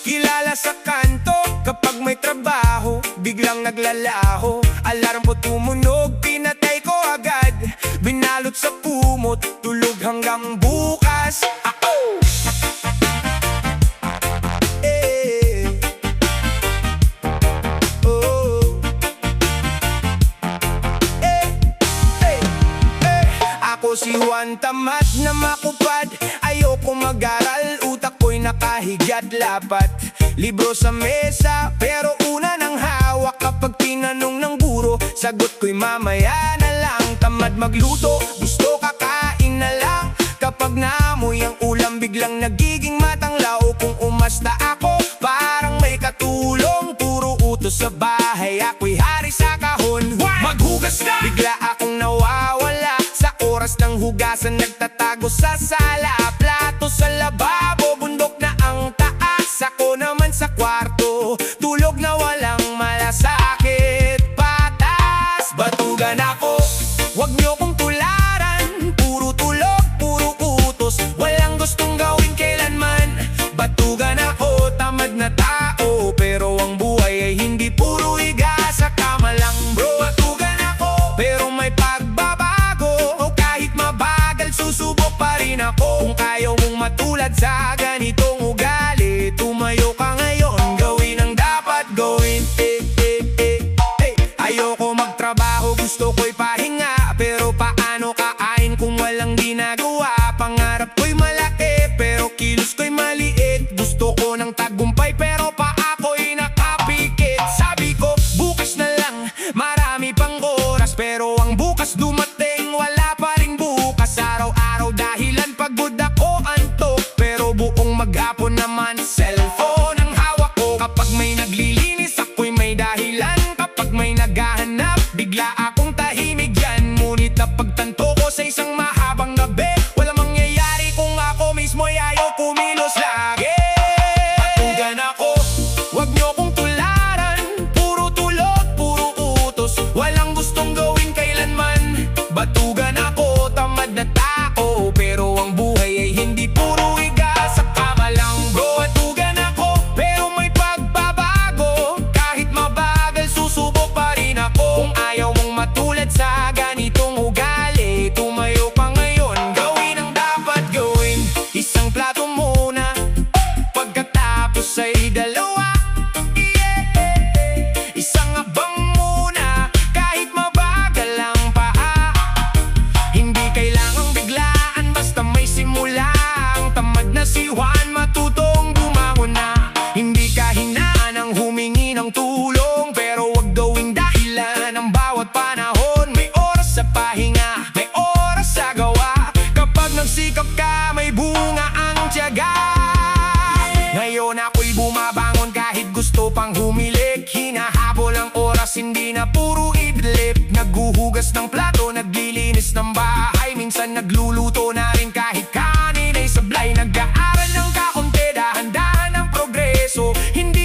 Kilala sa kanto kapag may trabaho, biglang naglalaho. Alarm ko tumunog, pinatay ko agad. Binalot sa kumot, tulog hanggang bukas. Ako si Juan, tamad na makupad. Ayoko mag-aral, utak ko'y nakahigyat lapat. Libro sa mesa, pero una ng hawak. Kapag tinanong ng guro, sagot ko'y mamaya na lang. Tamad magluto, gusto kakain na lang. Kapag naamoy ang ulam, biglang nagiging matanglaw. Kung umasta ako, parang may katulong. Puro utos sa bahay, ako'y hari sa kahon. Maghugas na! Bigla akong nawawala. Sa oras ng hugasan, nagtatago sa sala. Plato sa lababo, bundok na ang taas. Ako naman sa kwarto, tulog na walang malasakit. Patas, batugan ako, wag niyo kong tularan. Puro tulog, puro utos, walang gustong gawin kailanman. Batugan ako, tamad na tao, pero ang buhay ay hindi puro higa sa kama lang bro. Batugan ako, pero may pagbabago. O kahit mabagal, susubok pa rin ako. Kung ayaw mong matulad sa ganitong ugali, tumayo ka ngayon, gawin ang dapat gawin. Ayoko magtrabaho, gusto ko'y pahinga. Pero paano kain kung walang ginagawa? Pangarap ko'y malaki, pero kilos ko'y maliit. Gusto ko ng tagumpay, pero pa ako'y nakapikit. Sabi ko, bukas na lang, marami pang oras. Pero ang bukas dumating, wala pa ring bukas. Araw-araw dahilan pagod ako, antok. Pero buong maghapon naman, cellphone ang hawak ko. Kapag may naglilinis, ako'y may dahilan. Kapag may naghahanap, bigla akong tahimik yan. Ngunit napagtanto ko sa isang mahabang gabi, walang mangyayari kung ako mismo'y ayaw kumilos lagi. Patugan ako, wag niyo kong tularan. Puro tulog, puro utos, walang gustong gawin kailanman. Batugan ako, tamad na tao, pero ang buhay ay hindi puro higa sa kama lang bro. Batugan ako, pero may pagbabago. Kahit mabagal, susubok pa rin ako. Kung ayaw mong matulad sa ganitong ugali, tumayo pa ngayon, gawin ang dapat gawin. Isang plato muna, pagkatapos ay dalawa. Isang abang muna, kahit mabagal ang paa. Hindi kailangang biglaan, basta may simula. Ang tamad na si Juan, matutong bumangon na. Hindi kahinaan ang humingi ng tulong, pero wag gawing dahilan ang bawat panahon. May oras sa pahinga, may oras sa gawa. Kapag nagsikap ka, may bunga ang tiyaga. Ngayon ako'y bumabangon kahit gusto pang humilik. Hinahabol ang oras, hindi na puro idlip. Naghuhugas ng plato, naglilinis ng bahay. Minsan nagluluto na rin kahit kanin ay sablay. Nag-aaral ng kakunti, dahan-dahan ang progreso. Hindi